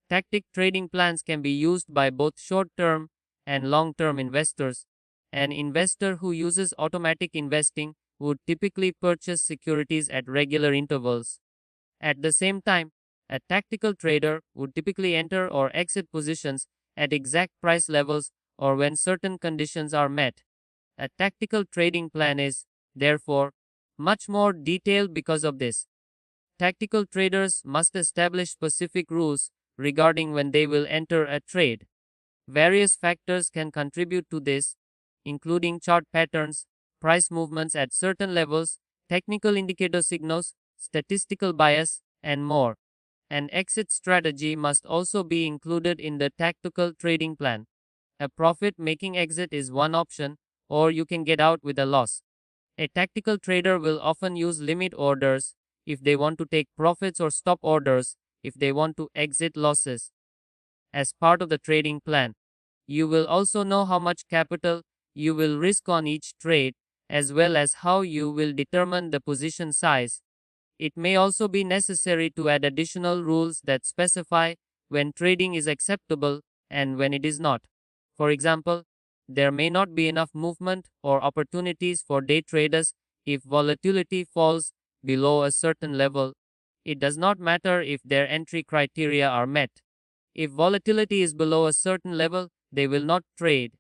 Tactic trading plans can be used by both short-term and long-term investors. An investor who uses automatic investing would typically purchase securities at regular intervals. At the same time, a tactical trader would typically enter or exit positions at exact price levels or when certain conditions are met. A tactical trading plan is, therefore, much more detailed because of this. Tactical traders must establish specific rules regarding when they will enter a trade. Various factors can contribute to this, including chart patterns, price movements at certain levels, technical indicator signals, statistical bias, and more. An exit strategy must also be included in the tactical trading plan. A profit making exit is one option, or you can get out with a loss. A tactical trader will often use limit orders if they want to take profits or stop orders if they want to exit losses. As part of the trading plan, you will also know how much capital you will risk on each trade, as well as how you will determine the position size. It may also be necessary to add additional rules that specify when trading is acceptable and when it is not. For example, there may not be enough movement or opportunities for day traders if volatility falls below a certain level. It does not matter if their entry criteria are met. If volatility is below a certain level, they will not trade.